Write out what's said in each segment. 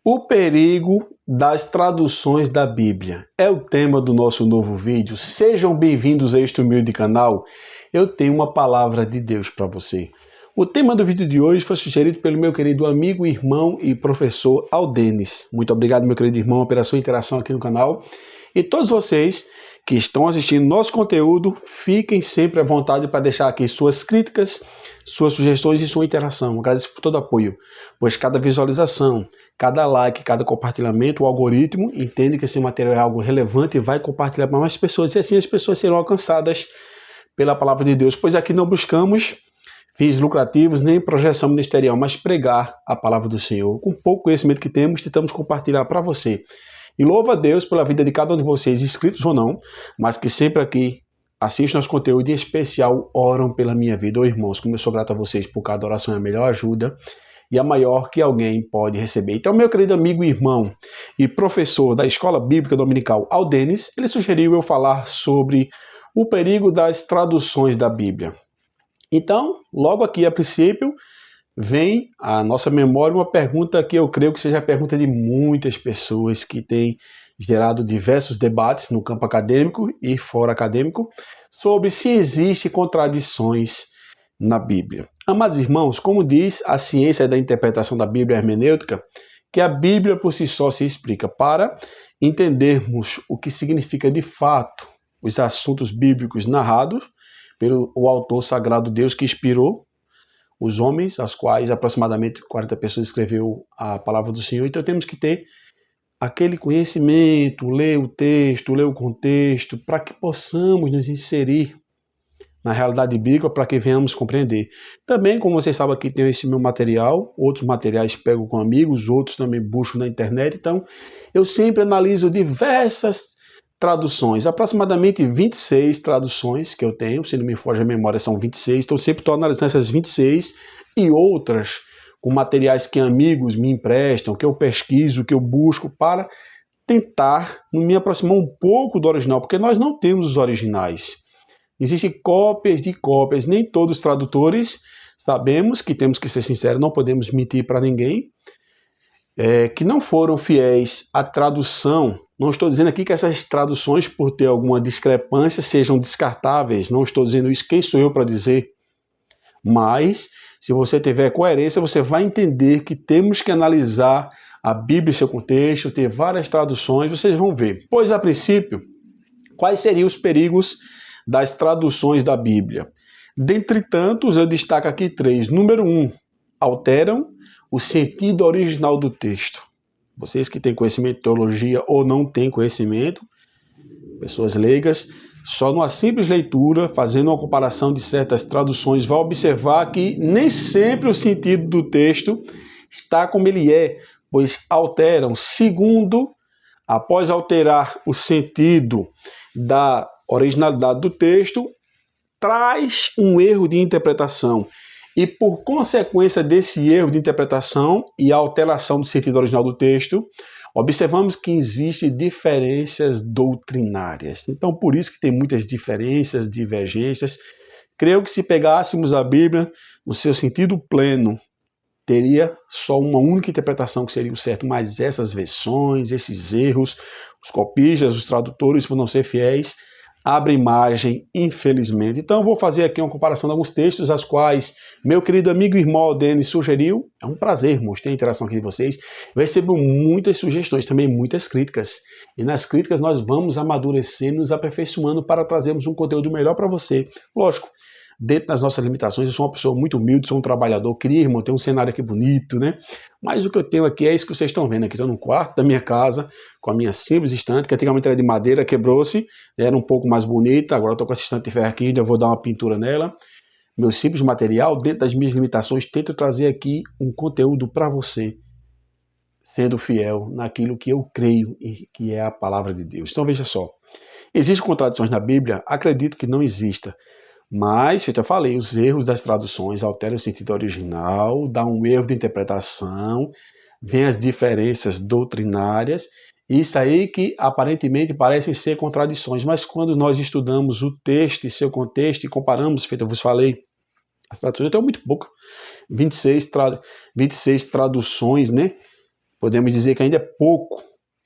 O perigo das traduções da Bíblia é o tema do nosso novo vídeo. Sejam bem-vindos a este humilde canal. Eu tenho uma palavra de Deus para você. O tema do vídeo de hoje foi sugerido pelo meu querido amigo, irmão e professor Aldenis. Muito obrigado, meu querido irmão, pela sua interação aqui no canal. E todos vocês que estão assistindo nosso conteúdo, fiquem sempre à vontade para deixar aqui suas críticas, suas sugestões e sua interação. Agradeço por todo o apoio, pois cada visualização, cada like, cada compartilhamento, o algoritmo entende que esse material é algo relevante e vai compartilhar para mais pessoas, e assim as pessoas serão alcançadas pela palavra de Deus, pois aqui não buscamos fins lucrativos nem projeção ministerial, mas pregar a palavra do Senhor. Com pouco conhecimento que tentamos compartilhar para você. E louvo a Deus pela vida de cada um de vocês, inscritos ou não, mas que sempre aqui assistem nosso conteúdo e em especial oram pela minha vida. Ô irmãos, como eu sou grato a vocês por cada oração, é a melhor ajuda e a maior que alguém pode receber. Então, meu querido amigo, irmão e professor da Escola Bíblica Dominical Aldenis, ele sugeriu eu falar sobre o perigo das traduções da Bíblia. Então, logo aqui a princípio, vem à nossa memória uma pergunta que eu creio que seja a pergunta de muitas pessoas que têm gerado diversos debates no campo acadêmico e fora acadêmico sobre se existem contradições na Bíblia. Amados irmãos, como diz a ciência da interpretação da Bíblia hermenêutica, que a Bíblia por si só se explica. Para entendermos o que significa de fato os assuntos bíblicos narrados pelo autor sagrado Deus que inspirou os homens, as quais aproximadamente 40 pessoas escreveu a palavra do Senhor. Então temos que ter aquele conhecimento, ler o texto, ler o contexto, para que possamos nos inserir na realidade bíblica, para que venhamos compreender. Também, como vocês sabem, aqui tem esse meu material, outros materiais pego com amigos, outros também busco na internet. Então eu sempre analiso diversas traduções, aproximadamente 26 traduções que eu tenho, se não me foge a memória são 26, então sempre estou analisando essas 26 e outras com materiais que amigos me emprestam, que eu pesquiso, que eu busco para tentar me aproximar um pouco do original, porque nós não temos os originais. Existem cópias de cópias, nem todos os tradutores sabemos que temos que ser sinceros, não podemos mentir para ninguém, que não foram fiéis à tradução. Não estou dizendo aqui que essas traduções, por ter alguma discrepância, sejam descartáveis. Não estou dizendo isso, quem sou eu para dizer? Mas, se você tiver coerência, você vai entender que temos que analisar a Bíblia em seu contexto, ter várias traduções, vocês vão ver. Pois, a princípio, quais seriam os perigos das traduções da Bíblia? Dentre tantos, eu destaco aqui 3. Número 1, alteram o sentido original do texto. Vocês que têm conhecimento de teologia ou não têm conhecimento, pessoas leigas, só numa simples leitura, fazendo uma comparação de certas traduções, vai observar que nem sempre o sentido do texto está como ele é, pois alteram. Segundo, após alterar o sentido da originalidade do texto, traz um erro de interpretação. E por consequência desse erro de interpretação e alteração do sentido original do texto, observamos que existem diferenças doutrinárias. Então, por isso que tem muitas diferenças, divergências. Creio que se pegássemos a Bíblia no seu sentido pleno, teria só uma única interpretação que seria o certo, mas essas versões, esses erros, os copistas, os tradutores, por não ser fiéis, abre margem, infelizmente. Então eu vou fazer aqui uma comparação de alguns textos, as quais meu querido amigo e irmão Aldenis sugeriu. É um prazer, irmãos, ter a interação aqui de vocês. Eu recebo muitas sugestões, também muitas críticas. E nas críticas nós vamos amadurecendo, nos aperfeiçoando para trazermos um conteúdo melhor para você. Lógico, dentro das nossas limitações, eu sou uma pessoa muito humilde, sou um trabalhador, queria, irmão, ter um cenário aqui bonito, né? Mas o que eu tenho aqui é isso que vocês estão vendo aqui. Estou no quarto da minha casa, com a minha simples estante, que antigamente era de madeira, quebrou-se, era um pouco mais bonita, agora estou com essa estante de ferro aqui, ainda vou dar uma pintura nela. Meu simples material, dentro das minhas limitações, tento trazer aqui um conteúdo para você, sendo fiel naquilo que eu creio e que é a palavra de Deus. Então veja só, existem contradições na Bíblia? Acredito que não exista. Mas, feito eu falei, os erros das traduções alteram o sentido original, dá um erro de interpretação, vem as diferenças doutrinárias, isso aí que aparentemente parecem ser contradições, mas quando nós estudamos o texto e seu contexto e comparamos, feito eu vos falei, as traduções, eu tenho muito pouco, 26 traduções, né? Podemos dizer que ainda é pouco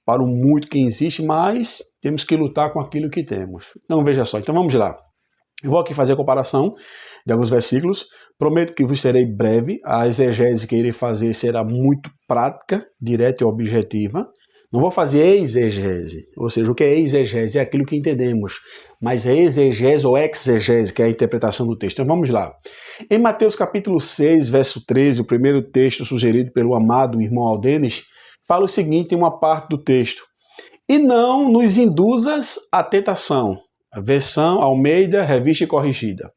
para o muito que existe, mas temos que lutar com aquilo que temos. Então veja só, então vamos lá. Eu vou aqui fazer a comparação de alguns versículos. Prometo que vos serei breve. A exegese que irei fazer será muito prática, direta e objetiva. Não vou fazer exegese, ou seja, o que é exegese é aquilo que entendemos, mas é exegese ou exegese, que é a interpretação do texto. Então vamos lá. Em Mateus capítulo 6, verso 13, o primeiro texto sugerido pelo amado irmão Aldenes, fala o seguinte em uma parte do texto: e não nos induzas à tentação. A versão Almeida, revista e corrigida.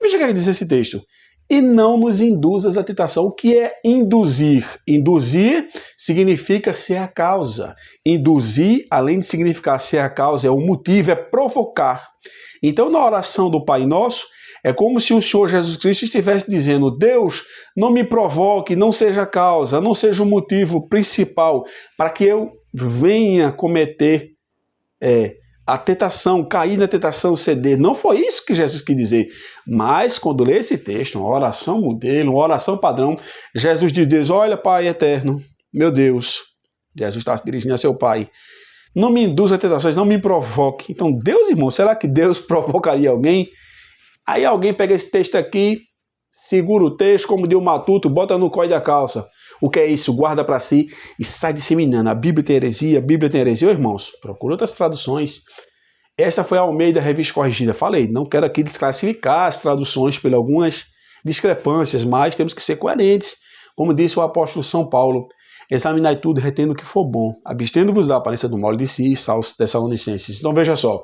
Veja o que diz esse texto. E não nos induzas à tentação. O que é induzir? Induzir significa ser a causa. Induzir, além de significar ser a causa, é o motivo, é provocar. Então, na oração do Pai Nosso, é como se o Senhor Jesus Cristo estivesse dizendo: Deus, não me provoque, não seja a causa, não seja o motivo principal para que eu venha cometer a tentação, cair na tentação, ceder. Não foi isso que Jesus quis dizer. Mas, quando lê esse texto, uma oração modelo, uma oração padrão, Jesus diz: olha, Pai eterno, meu Deus, Jesus está se dirigindo a seu Pai, não me induza a tentações, não me provoque. Então, Deus, irmão, será que Deus provocaria alguém? Aí alguém pega esse texto aqui, segura o texto, como diz o Matuto, bota no cói da calça. O que é isso? Guarda para si e sai disseminando. A Bíblia tem heresia, a Bíblia tem heresia. Ô, irmãos, procura outras traduções. Essa foi a Almeida Revista Corrigida. Falei, não quero aqui desclassificar as traduções por algumas discrepâncias, mas temos que ser coerentes. Como disse o apóstolo São Paulo: examinai tudo, retendo o que for bom, abstendo-vos da aparência do mal de si, aos Tessalonicenses. Então veja só.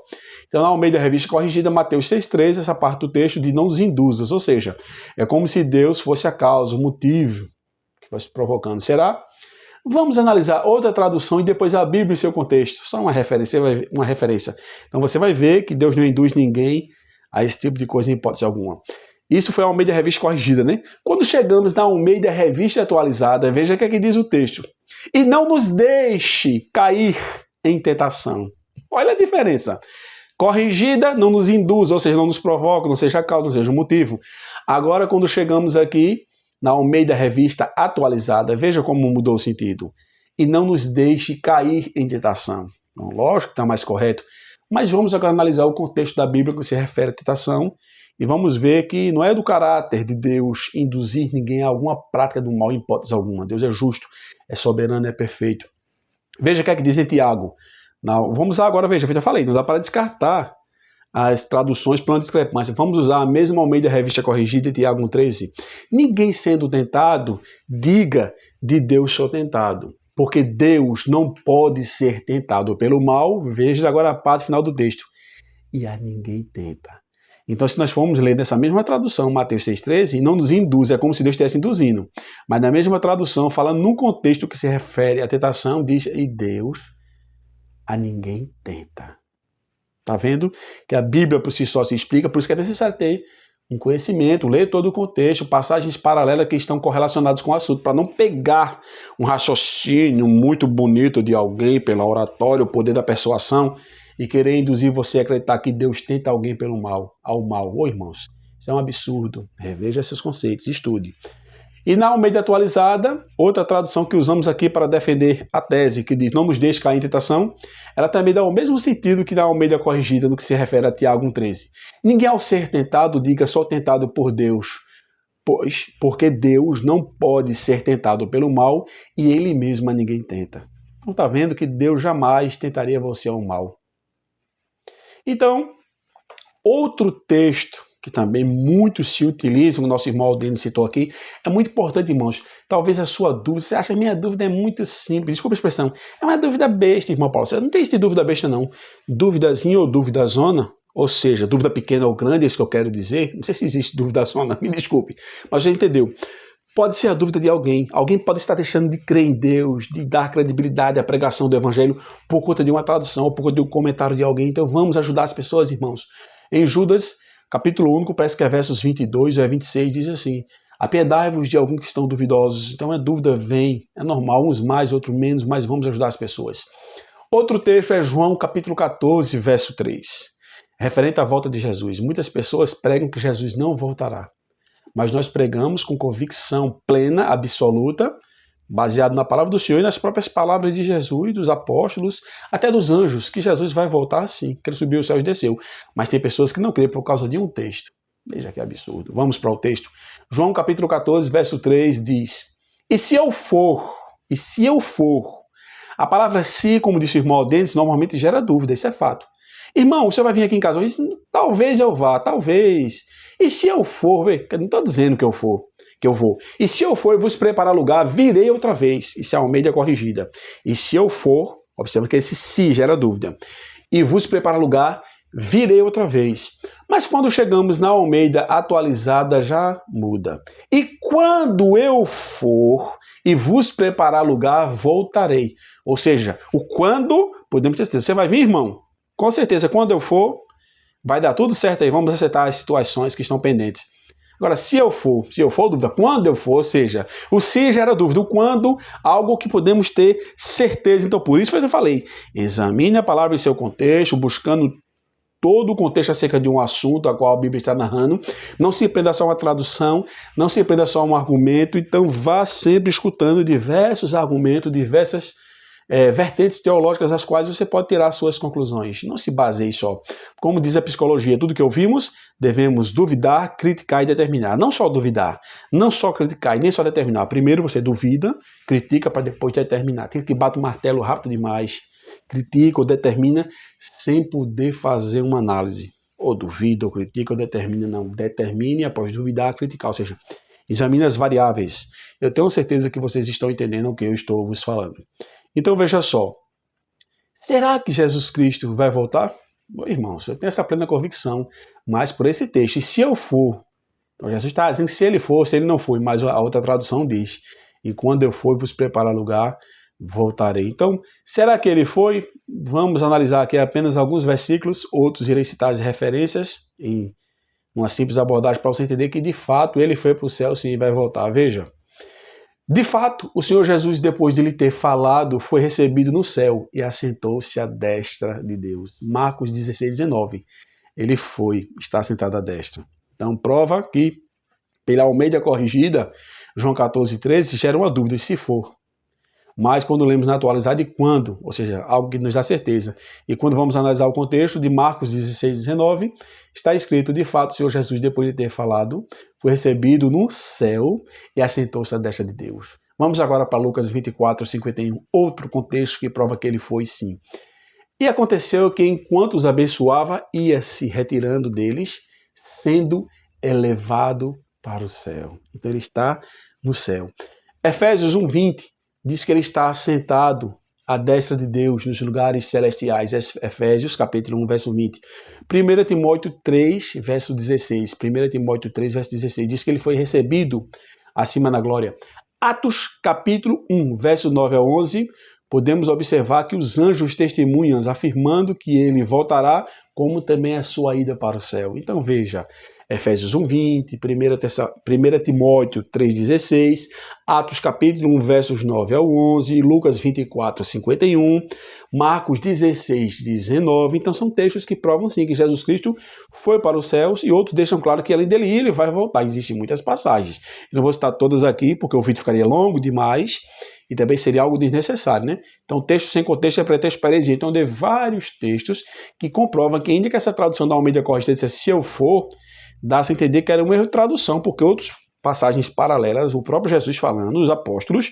Então na Almeida Revista Corrigida, Mateus 6,13, essa parte do texto de não nos induzas, ou seja, é como se Deus fosse a causa, o motivo que vai se provocando. Será? Vamos analisar outra tradução e depois a Bíblia em seu contexto. Só uma referência. Então você vai ver que Deus não induz ninguém a esse tipo de coisa em hipótese alguma. Isso foi a Almeida Revista Corrigida, né? Quando chegamos na Almeida Revista Atualizada, veja o que é que diz o texto. E não nos deixe cair em tentação. Olha a diferença. Corrigida, não nos induz, ou seja, não nos provoca, não seja a causa, não seja o motivo. Agora, quando chegamos aqui na Almeida Revista Atualizada, veja como mudou o sentido. E não nos deixe cair em tentação. Então, lógico que está mais correto, mas vamos agora analisar o contexto da Bíblia que se refere à tentação e vamos ver que não é do caráter de Deus induzir ninguém a alguma prática do mal em hipótese alguma. Deus é justo, é soberano, é perfeito. Veja o que é que diz em Tiago. Vamos usar agora, veja, eu já falei, não dá para descartar as traduções por uma discrepância. Vamos usar a mesma Almeida Revista Corrigida, Tiago 1,13. Ninguém sendo tentado, diga: de Deus sou tentado. Porque Deus não pode ser tentado pelo mal. Veja agora a parte final do texto. E a ninguém tenta. Então, se nós formos ler nessa mesma tradução, Mateus 6,13, não nos induz, é como se Deus estivesse induzindo. Mas na mesma tradução, falando num contexto que se refere à tentação, diz: e Deus a ninguém tenta. Está vendo que a Bíblia por si só se explica, por isso que é necessário ter um conhecimento, ler todo o contexto, passagens paralelas que estão correlacionadas com o assunto, para não pegar um raciocínio muito bonito de alguém pela oratória, o poder da persuasão, e querer induzir você a acreditar que Deus tenta alguém pelo mal, ao mal. Ô, irmãos, isso é um absurdo. Reveja seus conceitos, estude. E na Almeida Atualizada, outra tradução que usamos aqui para defender a tese, que diz: não nos deixe cair em tentação, ela também dá o mesmo sentido que na Almeida Corrigida, no que se refere a Tiago 1,13. Ninguém ao ser tentado diga: sou tentado por Deus, porque Deus não pode ser tentado pelo mal e ele mesmo a ninguém tenta. Então está vendo que Deus jamais tentaria você ao mal. Então, outro texto que também muitos se utilizam, o nosso irmão Aldene citou aqui, é muito importante, irmãos. Talvez a sua dúvida, você acha que a minha dúvida é muito simples, desculpa a expressão, é uma dúvida besta, irmão Paulo. Você não tem isso de dúvida besta, não. Dúvidazinha ou dúvida zona, ou seja, dúvida pequena ou grande, é isso que eu quero dizer. Não sei se existe dúvida zona, me desculpe, mas você entendeu. Pode ser a dúvida de alguém. Alguém pode estar deixando de crer em Deus, de dar credibilidade à pregação do Evangelho por conta de uma tradução ou por conta de um comentário de alguém. Então vamos ajudar as pessoas, irmãos. Em Judas, capítulo único, parece que é versos 22 ou 26, diz assim: apiedai-vos de alguns que estão duvidosos. Então a dúvida vem, é normal, uns mais, outros menos, mas vamos ajudar as pessoas. Outro texto é João, capítulo 14, verso 3, referente à volta de Jesus. Muitas pessoas pregam que Jesus não voltará, mas nós pregamos com convicção plena, absoluta, baseado na palavra do Senhor e nas próprias palavras de Jesus, dos apóstolos, até dos anjos, que Jesus vai voltar sim, que ele subiu os céus e desceu. Mas tem pessoas que não creem por causa de um texto. Veja que absurdo. Vamos para o texto. João capítulo 14, verso 3 diz: E se eu for, a palavra se, como disse o irmão Aldentes, normalmente gera dúvida, isso é fato. Irmão, você vai vir aqui em casa hoje? Talvez eu vá, talvez. E se eu for, não estou dizendo que eu vou. E se eu for e vos preparar lugar, virei outra vez. Isso é a Almeida corrigida. E se eu for, observa que esse se gera dúvida. E vos preparar lugar, virei outra vez. Mas quando chegamos na Almeida atualizada, já muda. E quando eu for e vos preparar lugar, voltarei. Ou seja, o quando, podemos ter certeza. Você vai vir, irmão? Com certeza, quando eu for, vai dar tudo certo aí. Vamos acertar as situações que estão pendentes. Agora, se eu for, dúvida, quando eu for, ou seja, o se gera dúvida, o quando, algo que podemos ter certeza. Então, por isso que eu falei, examine a palavra em seu contexto, buscando todo o contexto acerca de um assunto a qual a Bíblia está narrando. Não se prenda só a uma tradução, não se prenda só a um argumento, então vá sempre escutando diversos argumentos, diversas vertentes teológicas das quais você pode tirar suas conclusões. Não se baseie só. Como diz a psicologia, tudo que ouvimos, devemos duvidar, criticar e determinar. Não só duvidar, não só criticar e nem só determinar. Primeiro você duvida, critica para depois determinar. Tem que bate o martelo rápido demais, critica ou determina sem poder fazer uma análise. Ou duvida, ou critica, ou determina. Não, determine após duvidar, criticar. Ou seja, examine as variáveis. Eu tenho certeza que vocês estão entendendo o que eu estou vos falando. Então veja só, será que Jesus Cristo vai voltar? Bom, irmãos, eu tenho essa plena convicção, mas por esse texto, e se eu for, então Jesus está dizendo que se ele for, se ele não for, mas a outra tradução diz, e quando eu for vos preparar lugar, voltarei. Então, será que ele foi? Vamos analisar aqui apenas alguns versículos, outros irei citar as referências em uma simples abordagem para você entender que de fato ele foi para o céu sim e vai voltar. Veja. De fato, o Senhor Jesus, depois de lhe ter falado, foi recebido no céu e assentou-se à destra de Deus. Marcos 16, 19. Ele está sentado à destra. Então, prova que, pela Almeida corrigida, João 14, 13, gera uma dúvida se for. Mas quando lemos na atualizada, e quando, ou seja, algo que nos dá certeza. E quando vamos analisar o contexto de Marcos 16, 19, está escrito, de fato, o Senhor Jesus, depois de ter falado, foi recebido no céu e assentou-se à destra de Deus. Vamos agora para Lucas 24, 51, outro contexto que prova que ele foi sim. E aconteceu que, enquanto os abençoava, ia se retirando deles, sendo elevado para o céu. Então ele está no céu. Efésios 1, 20. Diz que ele está assentado à destra de Deus nos lugares celestiais. Efésios, capítulo 1, verso 20. 1 Timóteo 3, verso 16. 1 Timóteo 3, verso 16. Diz que ele foi recebido acima na glória. Atos, capítulo 1, verso 9 a 11. Podemos observar que os anjos testemunham, afirmando que ele voltará, como também a sua ida para o céu. Então veja, Efésios 1, 20, 1 Timóteo 3, 16, Atos capítulo 1, versos 9 ao 11, Lucas 24, 51, Marcos 16, 19. Então são textos que provam sim que Jesus Cristo foi para os céus e outros deixam claro que além dele ir, ele vai voltar. Existem muitas passagens. Eu não vou citar todas aqui porque o vídeo ficaria longo demais. E também seria algo desnecessário, né? Então, texto sem contexto é pretexto para heresia. Então, de vários textos que comprovam que, ainda que essa tradução da Almeida corrigida dissesse se eu for, dá-se a entender que era uma erro de tradução, porque outras passagens paralelas, o próprio Jesus falando, os apóstolos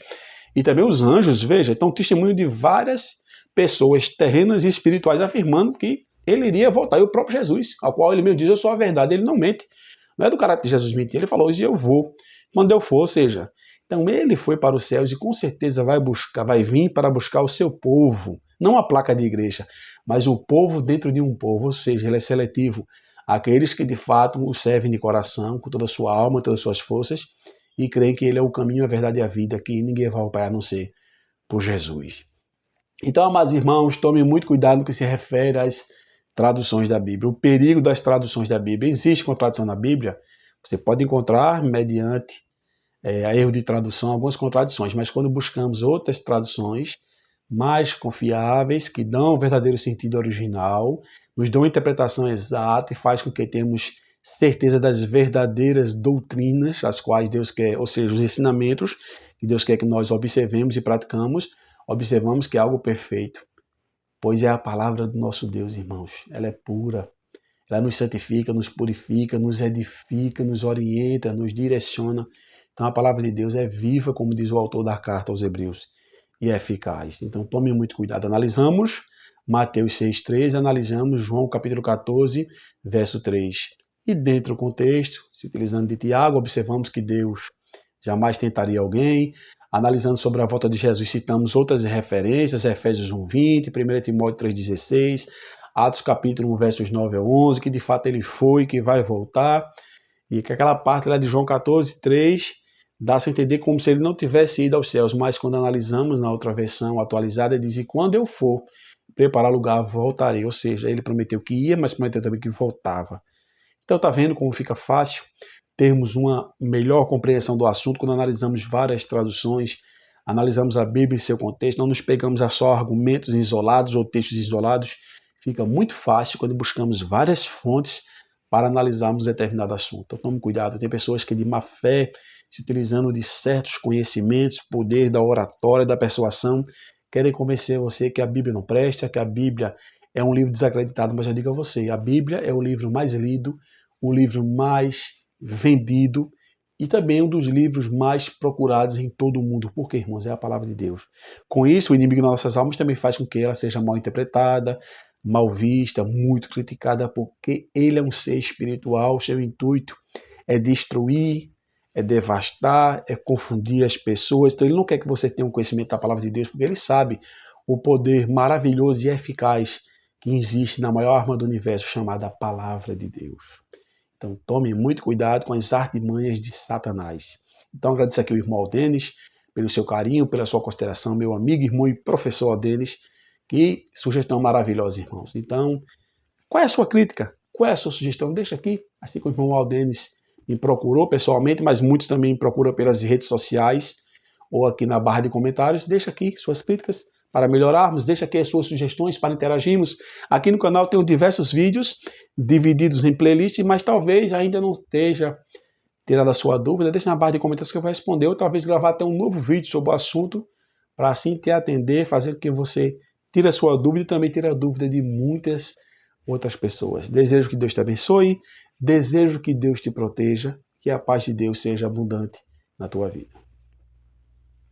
e também os anjos, veja, então testemunho de várias pessoas terrenas e espirituais afirmando que ele iria voltar. E o próprio Jesus, ao qual ele mesmo diz, eu sou a verdade, ele não mente. Não é do caráter de Jesus mentir, ele falou, e eu vou, quando eu for, ou seja... Então ele foi para os céus e com certeza vai vir para buscar o seu povo. Não a placa de igreja, mas o povo dentro de um povo, ou seja, ele é seletivo. Aqueles que de fato o servem de coração, com toda a sua alma, todas as suas forças, e creem que ele é o caminho, a verdade e a vida, que ninguém vai ao Pai a não ser por Jesus. Então, amados irmãos, tomem muito cuidado no que se refere às traduções da Bíblia. O perigo das traduções da Bíblia. Existe contradição na Bíblia? Você pode encontrar mediante a erro de tradução, algumas contradições, mas quando buscamos outras traduções mais confiáveis, que dão o verdadeiro sentido original, nos dão a interpretação exata e faz com que tenhamos certeza das verdadeiras doutrinas, as quais Deus quer, ou seja, os ensinamentos que Deus quer que nós observemos e praticamos, observamos que é algo perfeito, pois é a palavra do nosso Deus, irmãos. Ela é pura, ela nos santifica, nos purifica, nos edifica, nos orienta, nos direciona. Então a palavra de Deus é viva, como diz o autor da carta aos Hebreus, e é eficaz. Então tome muito cuidado. Analisamos Mateus 6,3, analisamos João capítulo 14, verso 3. E dentro do contexto, se utilizando de Tiago, observamos que Deus jamais tentaria alguém. Analisando sobre a volta de Jesus, citamos outras referências, Efésios 1,20, 1 Timóteo 3,16, Atos capítulo 1, versos 9 a 11, que de fato ele foi, que vai voltar, e que aquela parte lá de João 14,3 dá-se a entender como se ele não tivesse ido aos céus, mas quando analisamos na outra versão atualizada, diz: e quando eu for preparar lugar, voltarei. Ou seja, ele prometeu que ia, mas prometeu também que voltava. Então tá vendo como fica fácil termos uma melhor compreensão do assunto quando analisamos várias traduções, analisamos a Bíblia em seu contexto, não nos pegamos a só argumentos isolados ou textos isolados. Fica muito fácil quando buscamos várias fontes para analisarmos determinado assunto. Então tome cuidado, tem pessoas que de má fé, se utilizando de certos conhecimentos, poder da oratória, da persuasão, querem convencer você que a Bíblia não presta, que a Bíblia é um livro desacreditado, mas eu digo a você, a Bíblia é o livro mais lido, o livro mais vendido e também um dos livros mais procurados em todo o mundo. Por quê, irmãos? É a palavra de Deus. Com isso, o inimigo das nossas almas também faz com que ela seja mal interpretada, mal vista, muito criticada, porque ele é um ser espiritual, seu intuito é destruir, é devastar, é confundir as pessoas. Então ele não quer que você tenha um conhecimento da palavra de Deus, porque ele sabe o poder maravilhoso e eficaz que existe na maior arma do universo, chamada palavra de Deus. Então tome muito cuidado com as artimanhas de Satanás. Então agradeço aqui ao irmão Aldenis pelo seu carinho, pela sua consideração, meu amigo, irmão e professor Aldenis. Que sugestão maravilhosa, irmãos. Então, qual é a sua crítica? Qual é a sua sugestão? Deixa aqui, assim como o irmão Aldenis me procurou pessoalmente, mas muitos também me procuram pelas redes sociais ou aqui na barra de comentários. Deixa aqui suas críticas para melhorarmos, deixa aqui as suas sugestões para interagirmos. Aqui no canal tenho diversos vídeos divididos em playlist, mas talvez ainda não esteja tirada a sua dúvida. Deixa na barra de comentários que eu vou responder, ou talvez gravar até um novo vídeo sobre o assunto, para assim te atender, fazer com que você tire a sua dúvida e também tire a dúvida de muitas outras pessoas. Desejo que Deus te abençoe, desejo que Deus te proteja, que a paz de Deus seja abundante na tua vida.